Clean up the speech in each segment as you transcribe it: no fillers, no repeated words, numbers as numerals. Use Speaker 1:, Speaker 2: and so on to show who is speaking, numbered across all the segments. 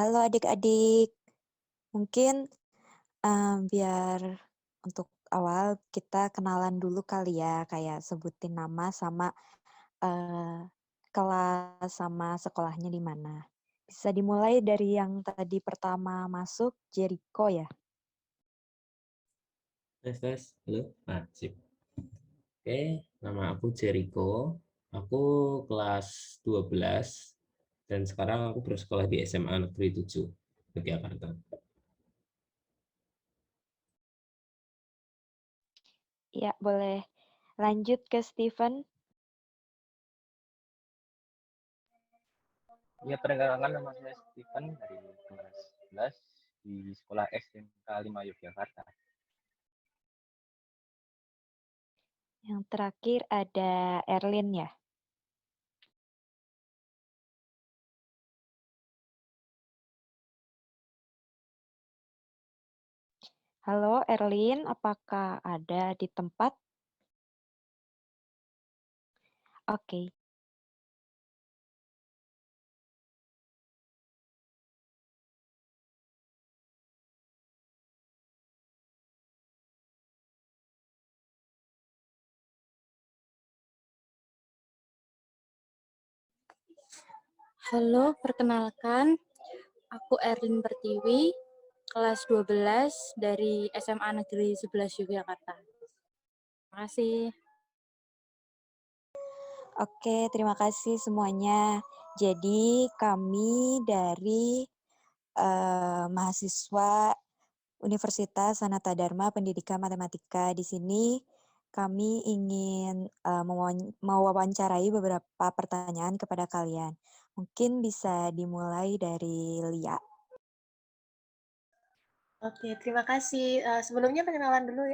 Speaker 1: halo adik-adik. Mungkin biar untuk awal kita kenalan dulu kali ya, kayak sebutin nama sama eh, kelas sama sekolahnya di mana. Bisa dimulai dari yang tadi pertama masuk, Jericho ya.
Speaker 2: Tes, tes. Halo. Nah, sip. Oke, nama aku Jericho. Aku kelas 12 dan sekarang aku bersekolah di SMA Negeri 7 Yogyakarta.
Speaker 1: Ya, boleh. Lanjut ke Steven.
Speaker 3: Ya, perkenalkan nama saya Steven dari kelas 11 di sekolah SMK 5 Yogyakarta.
Speaker 1: Yang terakhir ada Erlin ya. Halo Erlin, apakah ada di tempat? Oke.
Speaker 4: Halo, perkenalkan, aku Erlin Pertiwi, kelas 12 dari SMA Negeri 11 Yogyakarta. Terima kasih.
Speaker 1: Oke, terima kasih semuanya. Jadi kami dari mahasiswa Universitas Sanata Dharma Pendidikan Matematika. Di sini kami ingin mewawancarai beberapa pertanyaan kepada kalian. Mungkin bisa dimulai dari Lia.
Speaker 5: Oke, terima kasih. Sebelumnya perkenalan dulu,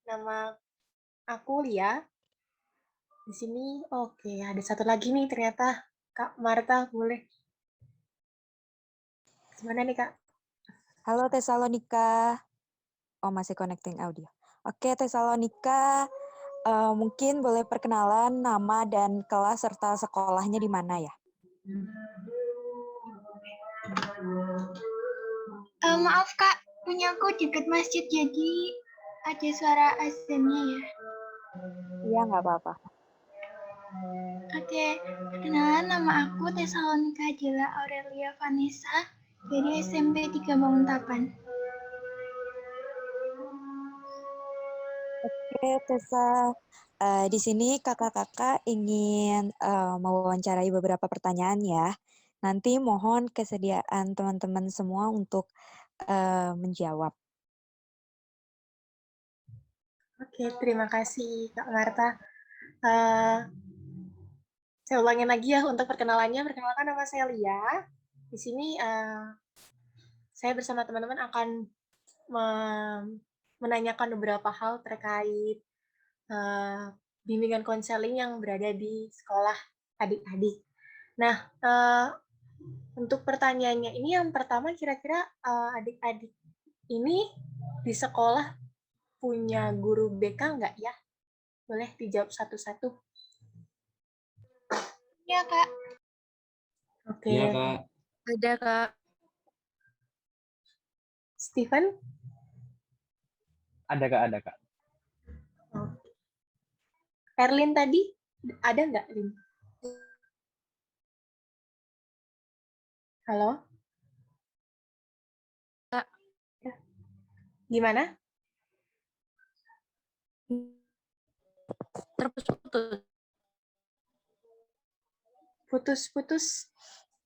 Speaker 5: nama aku Lia. Di sini, oke, ada satu lagi nih ternyata, Kak Marta, boleh. Gimana nih, Kak?
Speaker 1: Halo Tesalonika. Oh, masih connecting audio. Oke, Tesalonika, mungkin boleh perkenalan nama dan kelas serta sekolahnya di mana ya?
Speaker 6: Maaf Kak, punya aku deket masjid jadi ada suara azannya ya.
Speaker 1: Iya, nggak apa-apa.
Speaker 6: Oke, kenalan nama aku Tesalonika Dela Aurelia Vanessa dari SMP 3 Banguntapan.
Speaker 1: Oke, Tessa. Di sini kakak-kakak ingin mewawancarai beberapa pertanyaan ya. Nanti mohon kesediaan teman-teman semua untuk menjawab.
Speaker 5: Oke, terima kasih, Kak Marta. Saya ulangin lagi ya untuk perkenalannya. Perkenalkan nama saya Lia. Di sini saya bersama teman-teman akan menanyakan beberapa hal terkait bimbingan konseling yang berada di sekolah adik-adik. Nah, untuk pertanyaannya ini yang pertama kira-kira adik-adik ini di sekolah punya guru BK nggak ya? Boleh dijawab satu-satu.
Speaker 6: Ya Kak.
Speaker 5: Oke.
Speaker 2: Iya, Kak.
Speaker 4: Ada, Kak.
Speaker 5: Steven?
Speaker 3: Ada, Kak, ada, Kak.
Speaker 5: Erlin tadi ada nggak, Lin? Halo?
Speaker 4: Kak.
Speaker 5: Gimana?
Speaker 4: Terputus-putus.
Speaker 5: Putus-putus.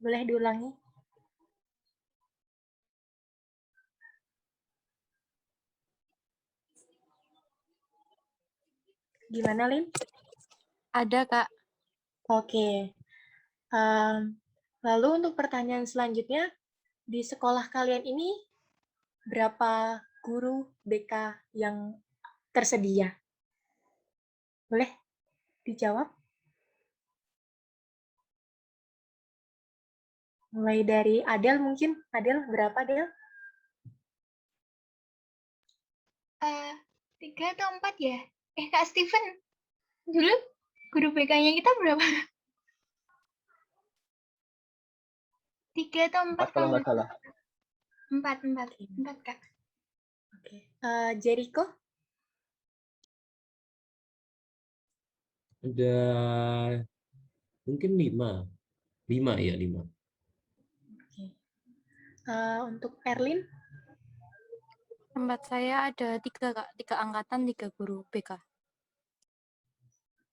Speaker 5: Boleh diulangi? Gimana, Lin?
Speaker 4: Ada, Kak.
Speaker 5: Oke. Lalu untuk pertanyaan selanjutnya, di sekolah kalian ini berapa guru BK yang tersedia? Boleh dijawab? Mulai dari Adel mungkin. Adel, berapa Adel?
Speaker 6: 3 atau 4 ya? Kak Steven, dulu guru BK-nya kita berapa? 3 atau 4
Speaker 3: 4 kalau
Speaker 6: kalau
Speaker 3: nggak salah.
Speaker 6: 4, Kak.
Speaker 5: Oke. Jericho?
Speaker 2: Ada mungkin 5. 5 ya, 5.
Speaker 5: Oke. Untuk Erlin?
Speaker 4: Tempat saya ada 3 Kak, 3 angkatan, 3 guru BK.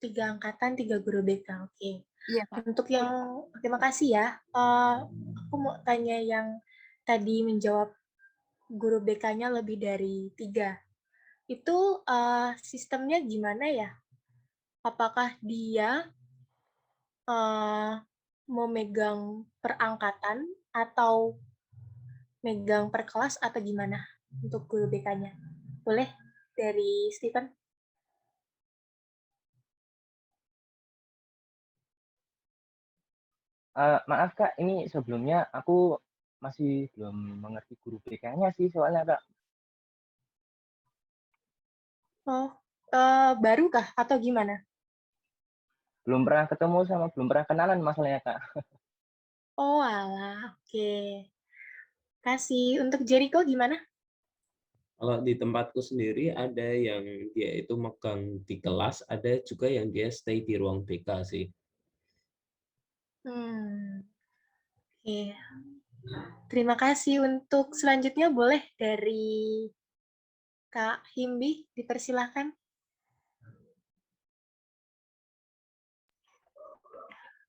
Speaker 5: 3 angkatan, 3 guru BK. Oke.
Speaker 4: Iya Kak.
Speaker 5: Untuk yang, terima kasih ya. Aku mau tanya yang tadi menjawab guru BK-nya lebih dari 3. Itu sistemnya gimana ya? Apakah dia memegang per angkatan atau megang per kelas atau gimana untuk guru BK-nya? Boleh dari Stephen?
Speaker 3: Maaf Kak, ini sebelumnya aku masih belum mengerti guru BK-nya sih soalnya Kak.
Speaker 5: Oh, baru kah atau gimana?
Speaker 3: Belum pernah ketemu sama belum pernah kenalan masalahnya Kak.
Speaker 5: Oh alah, oke. Kasih. Untuk Jericho gimana?
Speaker 2: Kalau di tempatku sendiri ada yang dia itu megang di kelas, ada juga yang dia stay di ruang BK sih.
Speaker 5: Oke. Terima kasih. Untuk selanjutnya boleh dari Kak Himbi, dipersilahkan.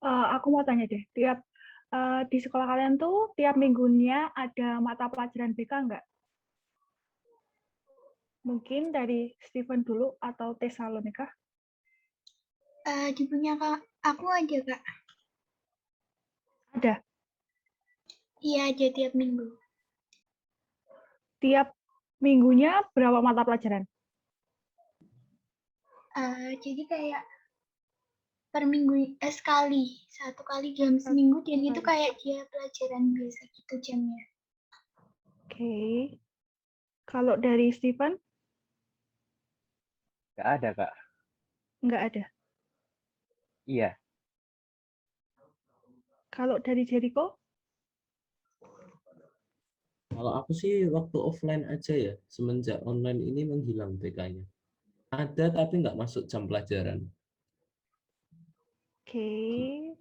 Speaker 7: Aku mau tanya deh, di sekolah kalian tuh tiap minggunya ada mata pelajaran BK nggak? Mungkin dari Steven dulu atau Tesalonika?
Speaker 6: Di punya Kak, aku aja Kak.
Speaker 7: Ada.
Speaker 6: Iya, aja tiap minggu.
Speaker 7: Tiap minggunya berapa mata pelajaran?
Speaker 6: Jadi kayak per minggu sekali, 1 kali dalam seminggu, dan itu kayak dia pelajaran biasa gitu jamnya.
Speaker 7: Oke. Kalau dari Steven?
Speaker 3: Nggak ada Kak.
Speaker 7: Nggak ada.
Speaker 3: Iya.
Speaker 7: Kalau dari Jericho?
Speaker 2: Kalau aku sih waktu offline aja ya, semenjak online ini menghilang BK-nya. Ada tapi nggak masuk jam pelajaran.
Speaker 7: Oke.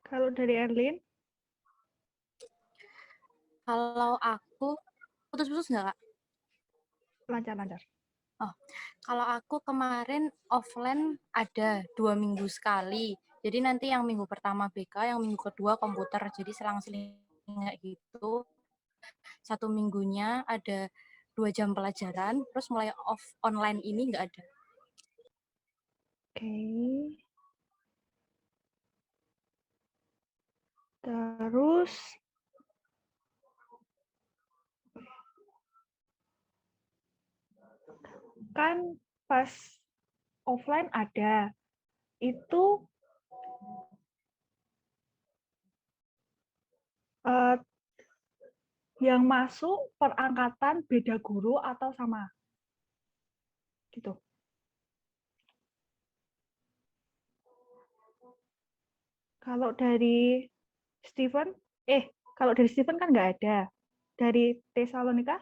Speaker 7: Kalau dari Erlin?
Speaker 4: Kalau aku putus-putus nggak Kak?
Speaker 7: Lancar-lancar.
Speaker 4: Oh, kalau aku kemarin offline ada 2 minggu sekali. Jadi nanti yang minggu pertama BK, yang minggu kedua komputer. Jadi selang-seling kayak gitu. 1 minggunya ada 2 jam pelajaran, terus mulai online ini nggak ada.
Speaker 7: Oke. Terus kan pas offline ada, itu yang masuk per angkatan beda guru atau sama? Gitu. Kalau dari Steven, kalau dari Steven kan nggak ada. Dari Tesalonika?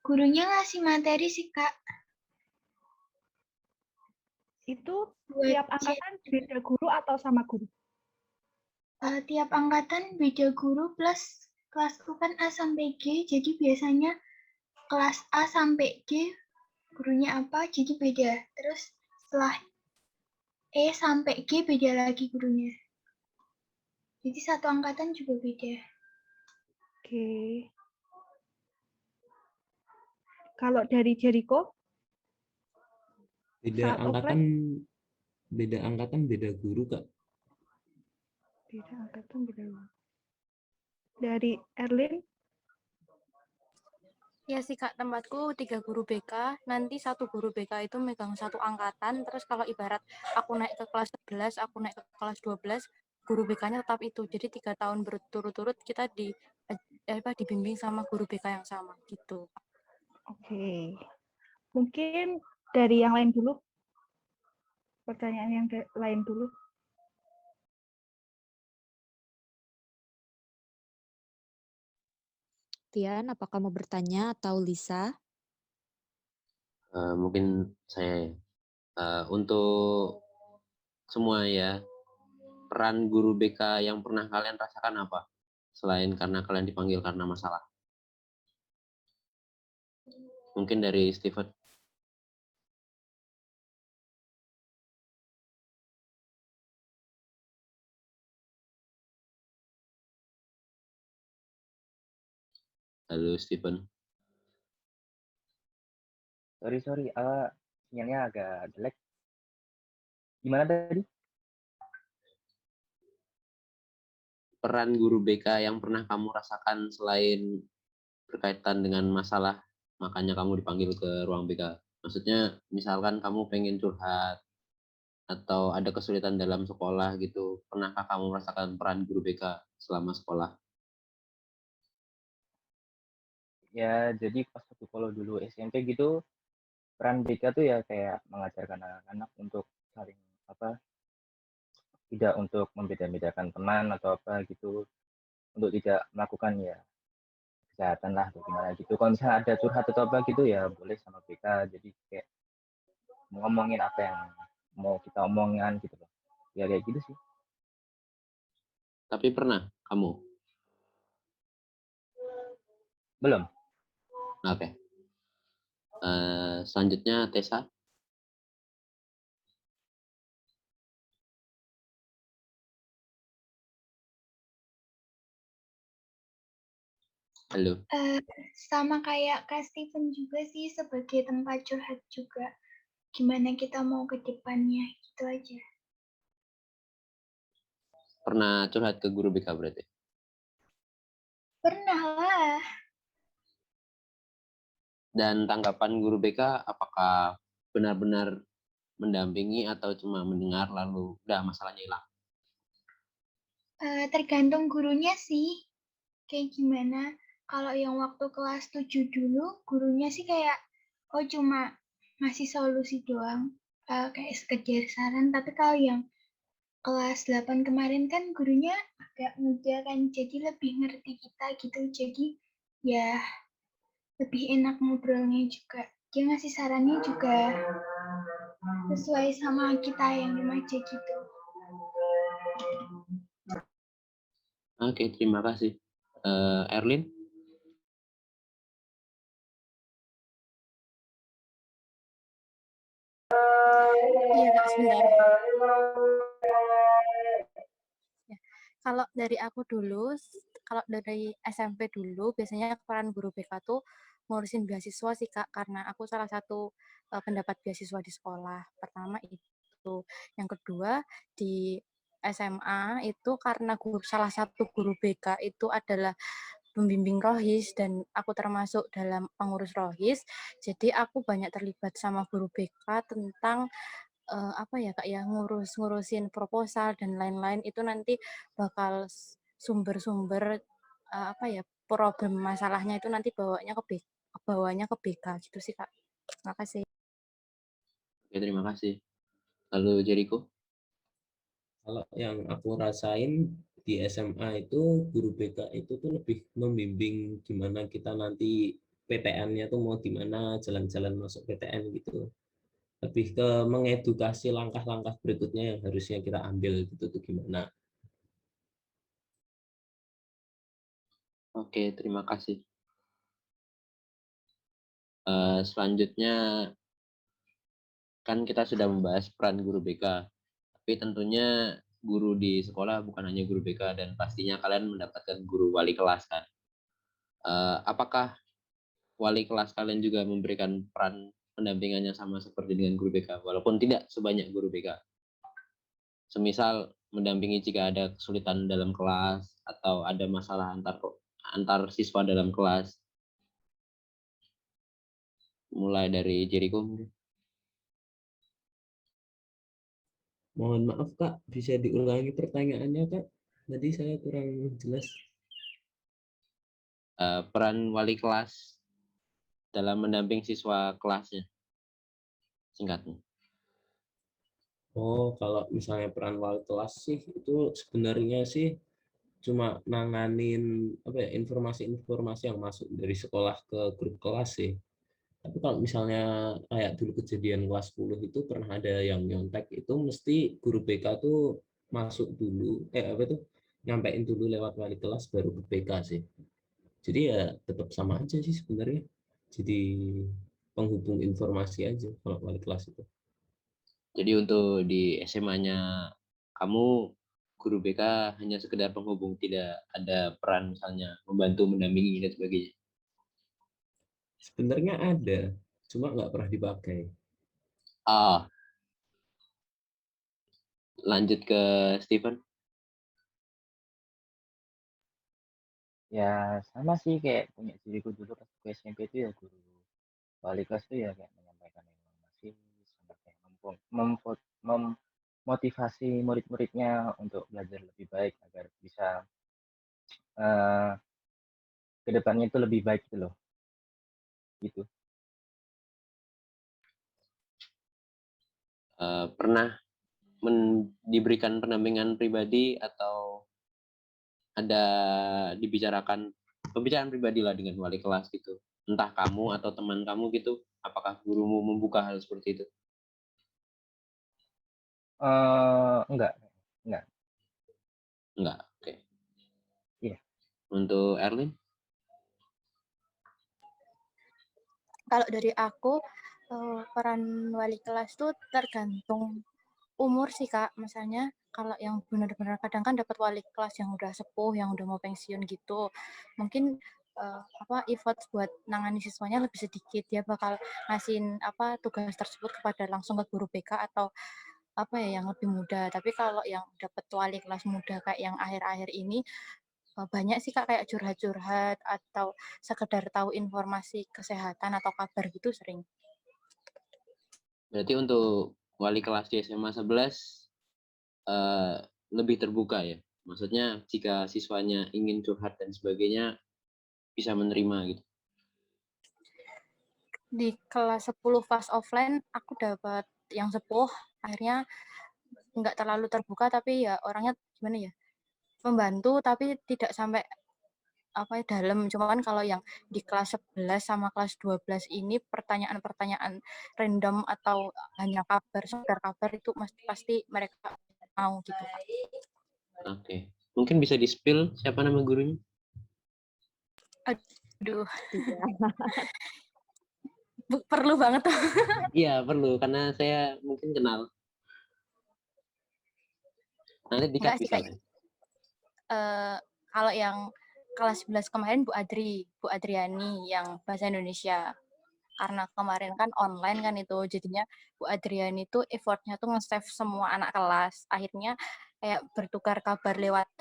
Speaker 6: Gurunya ngasih materi sih Kak.
Speaker 7: Itu
Speaker 6: Buat
Speaker 7: tiap angkatan beda guru atau sama guru?
Speaker 6: tiap angkatan beda guru plus kelasku kan A sampai G, jadi biasanya kelas A sampai G gurunya apa, jadi beda. Terus setelah E sampai G beda lagi gurunya. Jadi satu angkatan juga beda.
Speaker 7: Oke. Kalau dari Jericho?
Speaker 2: Beda
Speaker 7: Saat
Speaker 2: angkatan,
Speaker 7: offline?
Speaker 2: beda guru Kak.
Speaker 7: Beda angkatan, beda guru. Dari Erlin?
Speaker 4: Ya sih Kak, tempatku 3 guru BK, nanti 1 guru BK itu megang 1 angkatan, terus kalau ibarat aku naik ke kelas 11, aku naik ke kelas 12, guru BK-nya tetap itu. Jadi 3 tahun berturut-turut kita dibimbing sama guru BK yang sama gitu.
Speaker 7: Oke. Mungkin dari yang lain dulu. pertanyaan yang lain dulu.
Speaker 1: Tian, apakah mau bertanya atau Lisa?
Speaker 2: Mungkin saya untuk semua ya, peran guru BK yang pernah kalian rasakan apa? Selain karena kalian dipanggil karena masalah. Mungkin dari Steven. Halo Steven.
Speaker 3: Sorry, sinyalnya agak jelek. Gimana tadi?
Speaker 2: Peran guru BK yang pernah kamu rasakan selain berkaitan dengan masalah, makanya kamu dipanggil ke ruang BK. Maksudnya, misalkan kamu pengen curhat, atau ada kesulitan dalam sekolah gitu, pernahkah kamu merasakan peran guru BK selama sekolah?
Speaker 3: Ya, jadi pas aku kalau dulu SMP gitu, peran BK tuh ya kayak mengajarkan anak-anak untuk saling apa, tidak untuk membeda-bedakan teman atau apa gitu, untuk tidak melakukan ya kejahatan lah atau gimana gitu. Kalau misalnya ada curhat atau apa gitu ya boleh sama BK, jadi kayak ngomongin apa yang mau kita omongin gitu loh. Ya kayak gitu sih.
Speaker 2: Tapi pernah kamu?
Speaker 3: Belum.
Speaker 2: Oke. Selanjutnya Tessa. Halo.
Speaker 6: Sama kayak Kak Steven juga sih, sebagai tempat curhat juga. Gimana kita mau ke depannya, gitu aja.
Speaker 2: Pernah curhat ke guru BK berarti?
Speaker 6: Pernah lah.
Speaker 2: Dan tanggapan guru BK apakah benar-benar mendampingi atau cuma mendengar lalu udah masalahnya hilang?
Speaker 6: Tergantung gurunya sih. Kayak gimana. Kalau yang waktu kelas 7 dulu, gurunya sih kayak, oh cuma ngasih solusi doang. Kayak sekedar saran. Tapi kalau yang kelas 8 kemarin kan gurunya agak muda kan, jadi lebih ngerti kita gitu. Jadi ya lebih enak ngobrolnya juga. Dia ngasih sarannya juga sesuai sama kita yang remaja gitu.
Speaker 2: Oke, terima kasih. Erlin?
Speaker 4: Iya, Kak, sebentar. Ya, kalau dari aku dulu, kalau dari SMP dulu, biasanya peran guru BK tuh ngurusin beasiswa sih, Kak, karena aku salah satu pendapat beasiswa di sekolah. Pertama itu. Yang kedua, di SMA itu karena salah satu guru BK itu adalah pembimbing rohis dan aku termasuk dalam pengurus rohis, jadi aku banyak terlibat sama guru BK tentang apa ya Kak ya, ngurusin proposal dan lain-lain itu nanti bakal sumber-sumber apa ya, problem masalahnya itu nanti bawanya ke BK gitu sih Kak. Terima kasih.
Speaker 2: Oke, terima kasih. Lalu Jericho?
Speaker 8: Kalau yang aku rasain di SMA itu guru BK itu tuh lebih membimbing gimana kita nanti PTN-nya tuh mau gimana, jalan-jalan masuk PTN gitu. Lebih ke mengedukasi langkah-langkah berikutnya yang harusnya kita ambil gitu tuh gimana.
Speaker 2: Oke, terima kasih. Selanjutnya kan kita sudah membahas peran guru BK, tapi tentunya guru di sekolah bukan hanya guru BK dan pastinya kalian mendapatkan guru wali kelas kan. Apakah wali kelas kalian juga memberikan peran pendampingannya sama seperti dengan guru BK, walaupun tidak sebanyak guru BK? Semisal mendampingi jika ada kesulitan dalam kelas atau ada masalah antar siswa dalam kelas. Mulai dari Jericho mungkin.
Speaker 8: Mohon maaf Kak, bisa diulangi pertanyaannya Kak? Tadi saya kurang jelas.
Speaker 2: Peran wali kelas dalam mendamping siswa kelasnya, singkatnya. Oh, kalau misalnya peran wali kelas sih itu sebenarnya sih cuma nanganin apa ya, informasi-informasi yang masuk dari sekolah ke grup kelas sih. Tapi kalau misalnya kayak dulu kejadian kelas 10 itu pernah ada yang nyontek, itu mesti guru BK tuh masuk dulu, apa tuh, nyampein dulu lewat wali kelas baru ke BK sih. Jadi ya tetap sama aja sih sebenarnya. Jadi penghubung informasi aja kalau wali kelas itu.
Speaker 8: Jadi untuk di SMA-nya kamu, guru BK hanya sekedar penghubung, tidak ada peran misalnya membantu mendampingi dan sebagainya.
Speaker 2: Sebenarnya ada, cuma nggak pernah dipakai.
Speaker 8: Ah, lanjut ke Steven.
Speaker 3: Ya sama sih kayak punya diriku dulu pas ke SMP itu ya guru wali kelas tuh ya kayak menyampaikan informasi sama kayak memotivasi murid-muridnya untuk belajar lebih baik agar bisa eh, kedepannya itu lebih baik gitu loh gitu.
Speaker 8: Pernah diberikan pendampingan pribadi atau ada dibicarakan pembicaraan pribadi lah dengan wali kelas gitu, entah kamu atau teman kamu gitu, apakah gurumu membuka hal seperti itu?
Speaker 3: Enggak.
Speaker 8: Enggak, oke.
Speaker 3: Iya.
Speaker 8: Untuk Erlin?
Speaker 4: Kalau dari aku, peran wali kelas tuh tergantung umur sih Kak. Misalnya kalau yang benar-benar kadang kan dapat wali kelas yang udah sepuh, yang udah mau pensiun gitu, mungkin effort buat nangani siswanya lebih sedikit. Dia bakal ngasihin tugas tersebut kepada langsung ke guru BK atau yang lebih muda. Tapi kalau yang dapat wali kelas muda kayak yang akhir-akhir ini, banyak sih Kak kayak curhat-curhat atau sekedar tahu informasi kesehatan atau kabar gitu sering.
Speaker 8: Berarti untuk wali kelas di SMA 11 lebih terbuka ya? Maksudnya jika siswanya ingin curhat dan sebagainya bisa menerima gitu.
Speaker 4: Di kelas 10 fast offline aku dapat yang sepuh, akhirnya nggak terlalu terbuka tapi ya orangnya gimana ya, membantu tapi tidak sampai dalam. Cuma kan kalau yang di kelas 11 sama kelas 12 ini pertanyaan-pertanyaan random atau hanya kabar, sekedar kabar itu pasti mereka mau gitu.
Speaker 8: Oke. Mungkin bisa di-spill siapa nama gurunya?
Speaker 4: Aduh,
Speaker 1: Iya.
Speaker 4: perlu banget tuh.
Speaker 8: Iya, perlu karena saya mungkin kenal. Nanti
Speaker 4: Enggak
Speaker 8: di-cut
Speaker 4: sih Kak.
Speaker 8: misalnya.
Speaker 4: Kalau yang kelas 11 kemarin Bu Adriani yang bahasa Indonesia. Karena kemarin kan online kan itu, jadinya Bu Adriani tuh effortnya tuh nge-save semua anak kelas. Akhirnya kayak bertukar kabar lewat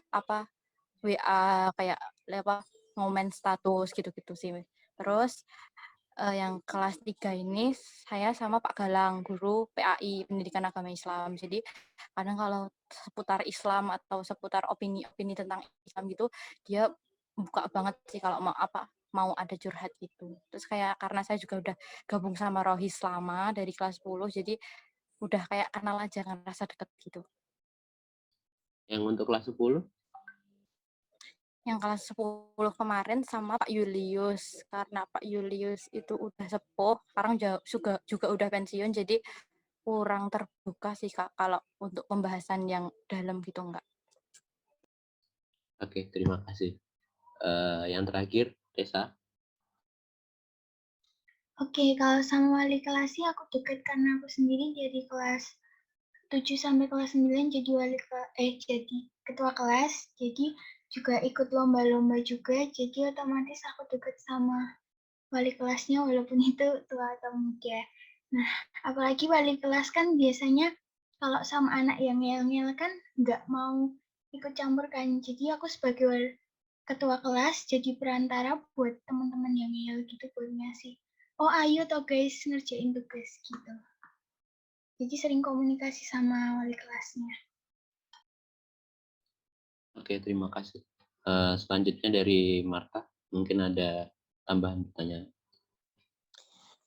Speaker 4: WA, kayak lewat ngomen status gitu-gitu sih. Terus yang kelas 3 ini saya sama Pak Galang, guru PAI, Pendidikan Agama Islam. Jadi kadang kalau seputar Islam atau seputar opini-opini tentang Islam gitu, dia buka banget sih kalau mau ada curhat gitu. Terus kayak karena saya juga udah gabung sama Rohis lama dari kelas 10, jadi udah kayak kenal aja, ngerasa deket gitu.
Speaker 8: Yang untuk kelas 10?
Speaker 4: Yang kelas 10 kemarin sama Pak Julius, karena Pak Julius itu udah sepuh, sekarang juga udah pensiun, jadi kurang terbuka sih Kak kalau untuk pembahasan yang dalam gitu enggak.
Speaker 8: Oke, terima kasih. Yang terakhir, Tessa.
Speaker 6: Oke, kalau sama wali kelas sih aku deket karena aku sendiri dari kelas 7 sampai kelas 9 jadi ketua kelas, jadi juga ikut lomba-lomba juga, jadi otomatis aku deket sama wali kelasnya walaupun itu tua atau muda. Nah, apalagi wali kelas kan biasanya kalau sama anak yang ngeyel-ngeyel kan nggak mau ikut campur kan, jadi aku sebagai ketua kelas jadi perantara buat teman-teman yang ngeyel gitu buat ngasih, oh ayo toh guys ngerjain tugas gitu. Jadi sering komunikasi sama wali kelasnya.
Speaker 8: Oke, terima kasih. Selanjutnya dari Marta, mungkin ada tambahan pertanyaan.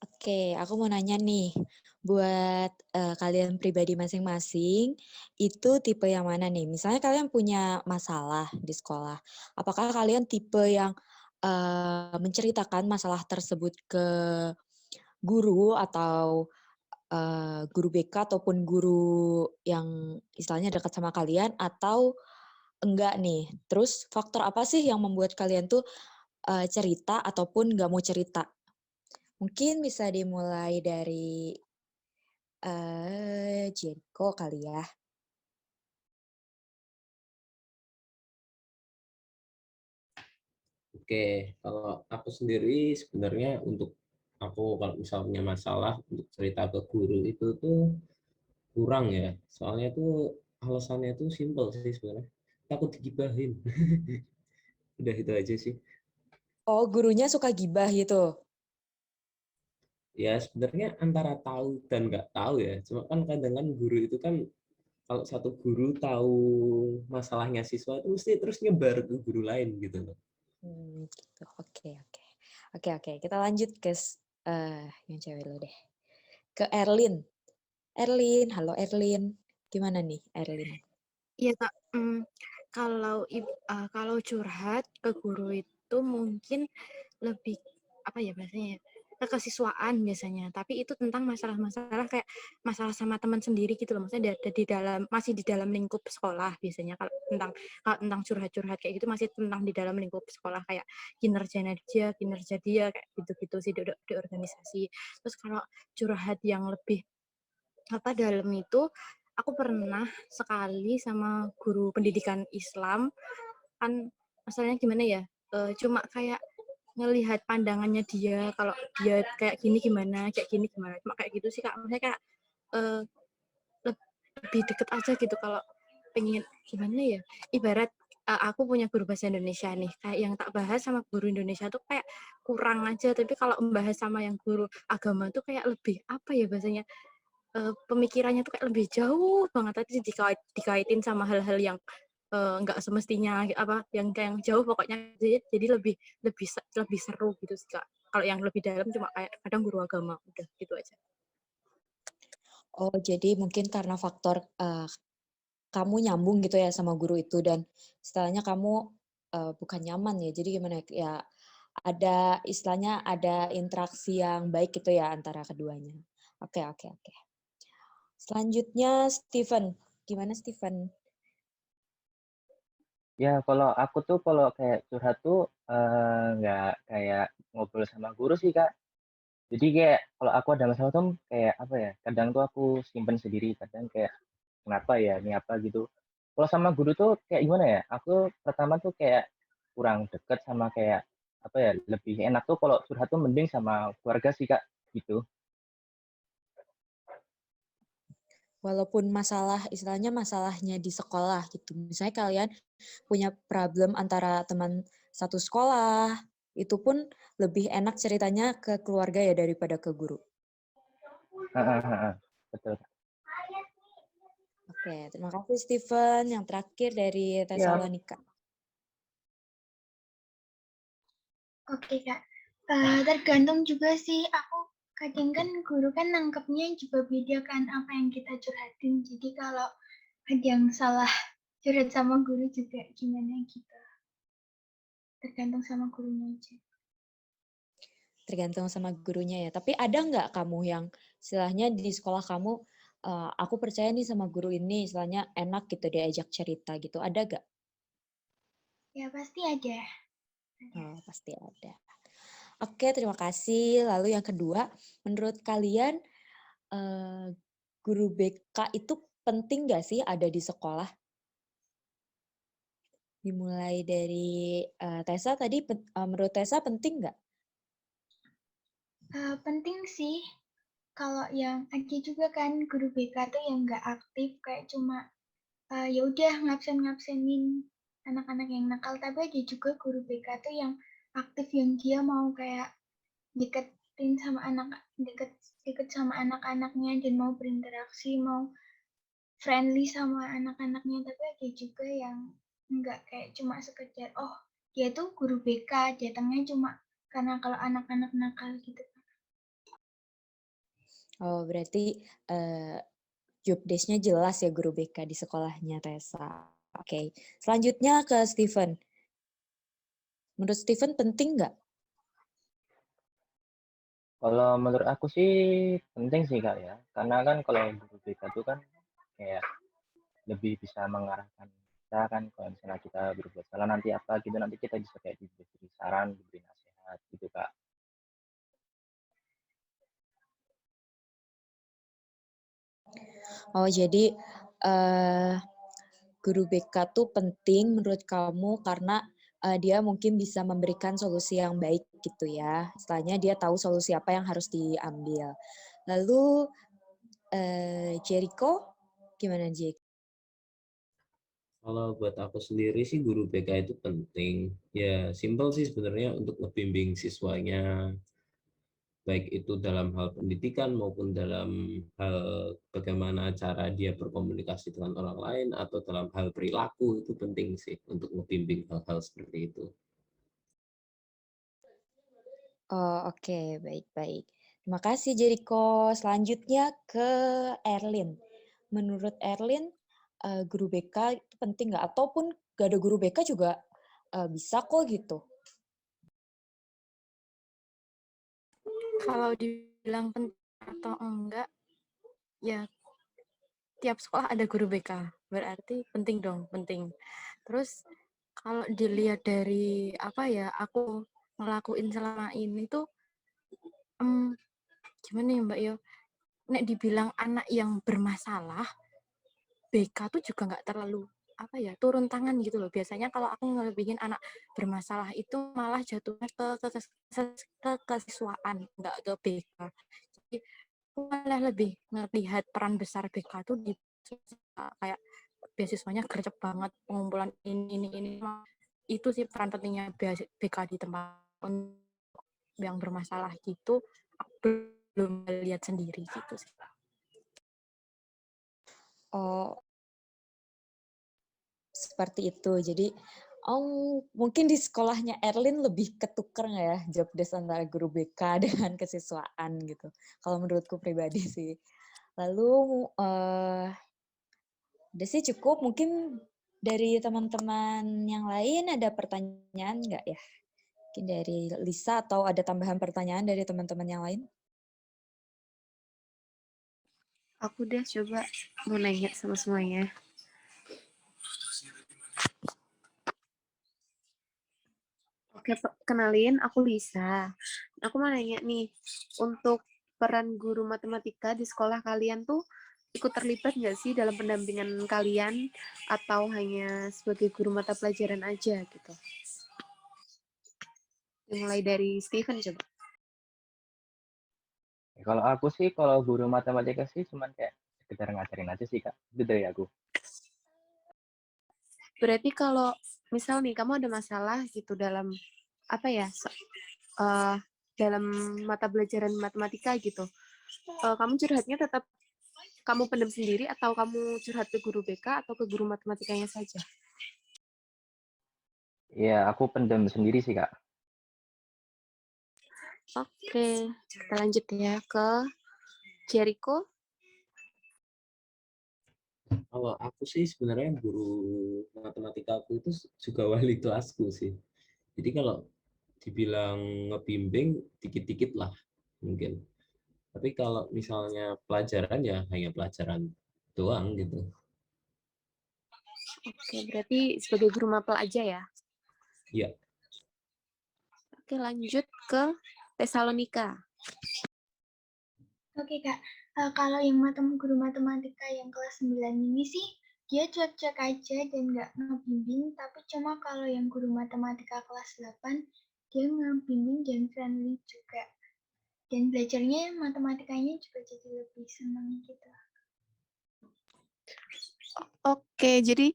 Speaker 1: Oke, aku mau nanya nih, buat kalian pribadi masing-masing, itu tipe yang mana nih? Misalnya kalian punya masalah di sekolah, apakah kalian tipe yang menceritakan masalah tersebut ke guru atau guru BK ataupun guru yang istilahnya dekat sama kalian atau enggak nih? Terus faktor apa sih yang membuat kalian tuh cerita ataupun nggak mau cerita? Mungkin bisa dimulai dari Jericho kali ya.
Speaker 2: Oke, kalau aku sendiri sebenarnya untuk aku kalau misalnya masalah untuk cerita ke guru itu tuh kurang ya. Soalnya tuh alasannya tuh simpel sih sebenarnya. Takut digibahin. Udah itu aja sih.
Speaker 1: Oh, gurunya suka gibah gitu.
Speaker 2: Ya sebenarnya antara tahu dan nggak tahu ya. Cuma kan kadang kan guru itu kan kalau satu guru tahu masalahnya siswa itu mesti terus nyebar ke guru lain gitu loh.
Speaker 1: Gitu. Oke, oke. Oke, oke. Kita lanjut ke yang cewek dulu deh. Ke Erlin. Erlin, halo Erlin. Gimana nih Erlin?
Speaker 4: Iya Kak, kalau curhat ke guru itu mungkin lebih apa ya bahasanya ya, kekesiswaan biasanya, tapi itu tentang masalah-masalah kayak masalah sama teman sendiri gitu loh, maksudnya masih di dalam lingkup sekolah biasanya kalau tentang curhat-curhat kayak gitu masih tentang di dalam lingkup sekolah kayak kinerja dia kayak gitu-gitu sih di organisasi. Terus kalau curhat yang lebih dalam itu aku pernah sekali sama guru pendidikan Islam kan masalahnya gimana ya cuma kayak ngelihat pandangannya dia kalau dia kayak gini gimana cuma kayak gitu sih Kak maksudnya kayak eh, lebih deket aja gitu kalau pengen gimana ya ibarat aku punya guru bahasa Indonesia nih kayak yang tak bahas sama guru Indonesia tuh kayak kurang aja tapi kalau membahas sama yang guru agama tuh kayak lebih apa ya bahasanya pemikirannya tuh kayak lebih jauh banget tadi dikaitin sama hal-hal yang nggak semestinya apa yang kayak jauh pokoknya jadi lebih lebih lebih seru gitu sih Kak. Kalau yang lebih dalam cuma kayak kadang guru agama udah gitu aja.
Speaker 1: Oh, jadi mungkin karena faktor kamu nyambung gitu ya sama guru itu dan istilahnya kamu bukan nyaman ya. Jadi gimana ya? Ada istilahnya ada interaksi yang baik gitu ya antara keduanya. Oke, oke, oke. Selanjutnya Steven. Gimana Steven?
Speaker 3: Ya, kalau aku tuh kalau kayak curhat tuh nggak kayak ngobrol sama guru sih, Kak. Jadi kayak kalau aku ada masalah tuh kayak apa ya, kadang tuh aku simpen sendiri, kadang kayak kenapa ya, ini apa gitu. Kalau sama guru tuh kayak gimana ya, aku pertama tuh kayak kurang deket sama kayak apa ya, lebih enak tuh kalau curhat tuh mending sama keluarga sih, Kak, gitu.
Speaker 1: Walaupun masalah istilahnya masalahnya di sekolah gitu. Misalnya kalian punya problem antara teman satu sekolah, itu pun lebih enak ceritanya ke keluarga ya daripada ke guru.
Speaker 3: Heeh, heeh, betul.
Speaker 1: Oke, terima kasih Steven. Yang terakhir dari
Speaker 3: Ya,
Speaker 1: Tesalonika.
Speaker 6: Oke Kak. Tergantung juga sih, aku kadang kan guru kan nangkepnya juga beda kan apa yang kita curhatin. Jadi kalau ada yang salah curhat sama guru juga gimana gitu. Tergantung sama gurunya aja.
Speaker 1: Tergantung sama gurunya ya. Tapi ada nggak kamu yang istilahnya di sekolah kamu, aku percaya nih sama guru ini, istilahnya enak gitu diajak cerita gitu. Ada nggak?
Speaker 6: Ya pasti ada.
Speaker 1: Oh, pasti ada. Oke, terima kasih. Lalu yang kedua, menurut kalian guru BK itu penting nggak sih ada di sekolah? Dimulai dari Tessa tadi, menurut Tessa penting nggak?
Speaker 6: Penting sih. Kalau yang ada juga kan guru BK tuh yang nggak aktif kayak cuma ya udah ngabsen-ngabsenin anak-anak yang nakal, tapi ada juga guru BK tuh yang aktif yang dia mau kayak deketin sama deket sama anak-anaknya dan mau berinteraksi, mau friendly sama anak-anaknya, tapi ada juga yang enggak kayak cuma sekedar oh dia tuh guru BK datangnya cuma karena kalau anak-anak nakal gitu.
Speaker 1: Oh, berarti job desk-nya jelas ya guru BK di sekolahnya Tessa. Oke, selanjutnya ke Steven. Menurut Steven penting nggak?
Speaker 3: Kalau menurut aku sih penting sih Kak ya, karena kan kalau guru BK itu kan kayak lebih bisa mengarahkan kita kan, kalau misalnya kita berbuat salah nanti apa gitu, nanti kita bisa kayak diberi saran, diberi nasihat gitu Kak.
Speaker 1: Oh, jadi guru BK tuh penting menurut kamu karena dia mungkin bisa memberikan solusi yang baik gitu ya. Setelahnya dia tahu solusi apa yang harus diambil. Lalu Jericho, gimana Jericho?
Speaker 8: Kalau buat aku sendiri sih guru BK itu penting. Ya, simpel sih sebenarnya untuk ngebimbing siswanya, baik itu dalam hal pendidikan maupun dalam hal bagaimana cara dia berkomunikasi dengan orang lain atau dalam hal perilaku itu penting sih untuk ngebimbing hal-hal seperti itu.
Speaker 1: Oh, oke, baik-baik. Terima kasih Jericho. Selanjutnya ke Erlin. Menurut Erlin, guru BK itu penting nggak? Ataupun gak ada guru BK juga bisa kok gitu.
Speaker 4: Kalau dibilang penting atau enggak, ya tiap sekolah ada guru BK. Berarti penting dong, penting. Terus kalau dilihat dari apa ya, aku ngelakuin selama ini tuh gimana ya Mbak Yo? Nek dibilang anak yang bermasalah, BK tuh juga nggak terlalu apa ya turun tangan gitu loh. Biasanya kalau aku ngelebihin anak bermasalah itu malah jatuhnya ke kesiswaan, nggak ke BK. Jadi aku malah lebih melihat peran besar BK tuh di kayak beasiswanya gercep banget, pengumpulan ini itu sih peran pentingnya BK di tempat yang bermasalah gitu. Aku belum lihat sendiri gitu sih.
Speaker 1: Oh, seperti itu. Jadi, mungkin di sekolahnya Erlin lebih ketuker nggak ya job desk antara guru BK dengan kesiswaan gitu. Kalau menurutku pribadi sih. Lalu, udah sih cukup. Mungkin dari teman-teman yang lain ada pertanyaan nggak ya? Mungkin dari Lisa atau ada tambahan pertanyaan dari teman-teman yang lain?
Speaker 9: Aku deh coba mau nanya sama semuanya. Oke, kenalin, aku Lisa. Aku mau nanya nih, untuk peran guru matematika di sekolah kalian tuh ikut terlibat nggak sih dalam pendampingan kalian atau hanya sebagai guru mata pelajaran aja gitu? Mulai dari Steven coba.
Speaker 3: Kalau aku sih, kalau guru matematika sih cuman kayak sekedar ngajarin aja sih Kak, itu dari aku.
Speaker 9: Berarti kalau misal nih kamu ada masalah gitu dalam apa ya dalam mata pelajaran matematika gitu, kamu curhatnya tetap kamu pendam sendiri atau kamu curhat ke guru BK atau ke guru matematikanya saja?
Speaker 3: Ya, aku pendam sendiri sih Kak.
Speaker 9: Oke, kita lanjut ya ke Jericho.
Speaker 8: Kalau aku sih sebenarnya guru matematika aku itu juga wali kelasku sih. Jadi kalau dibilang ngebimbing dikit-dikit lah mungkin. Tapi kalau misalnya pelajaran ya hanya pelajaran doang gitu.
Speaker 9: Oke, berarti sebagai guru mapel aja ya.
Speaker 8: Iya.
Speaker 9: Oke, lanjut ke Tesalonika.
Speaker 6: Oke Kak, kalau yang guru matematika yang kelas 9 ini sih, dia cuek-cuek aja dan nggak ngebimbing, tapi cuma kalau yang guru matematika kelas 8, dia ngebimbing dan friendly juga. Dan belajarnya matematikanya juga jadi lebih senang gitu.
Speaker 9: Oke, jadi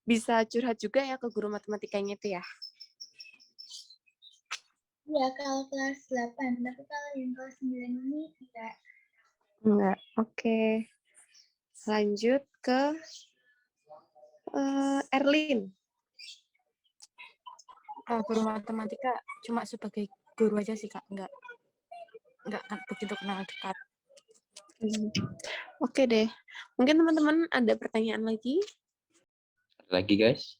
Speaker 9: bisa curhat juga ya ke guru matematikanya itu ya?
Speaker 6: Iya, kalau kelas 8, tapi kalau yang kelas 9 ini tidak.
Speaker 9: Enggak, oke. Lanjut ke Erlin.
Speaker 4: Kalau guru matematika cuma sebagai guru aja sih Kak, nggak begitu kenal dekat.
Speaker 9: Oke deh. Mungkin teman-teman ada pertanyaan lagi?
Speaker 10: Lagi guys.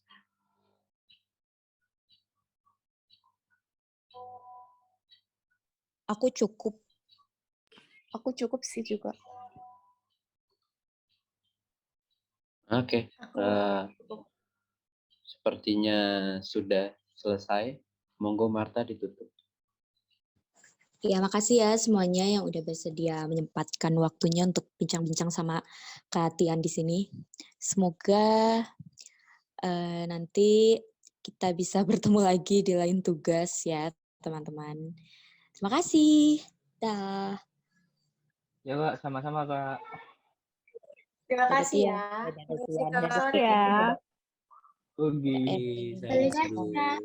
Speaker 1: Aku cukup.
Speaker 9: Aku cukup sih juga.
Speaker 10: Oke. Sepertinya sudah selesai. Monggo Marta ditutup.
Speaker 1: Ya, makasih ya semuanya yang udah bersedia menyempatkan waktunya untuk bincang-bincang sama Kak Tian di sini. Semoga nanti kita bisa bertemu lagi di lain tugas ya, teman-teman. Terima kasih. Dah.
Speaker 3: Ya Kak, sama-sama Kak.
Speaker 5: Terima
Speaker 1: Dadah,
Speaker 5: kasih
Speaker 1: Tian.
Speaker 5: ya.
Speaker 1: Dadah,
Speaker 5: Terima kasih
Speaker 1: Tian.
Speaker 5: Kak.
Speaker 1: Dadah,
Speaker 7: ya.
Speaker 2: Oke,
Speaker 1: Dadah.
Speaker 2: saya
Speaker 6: Dadah,
Speaker 2: dulu.
Speaker 6: Kak.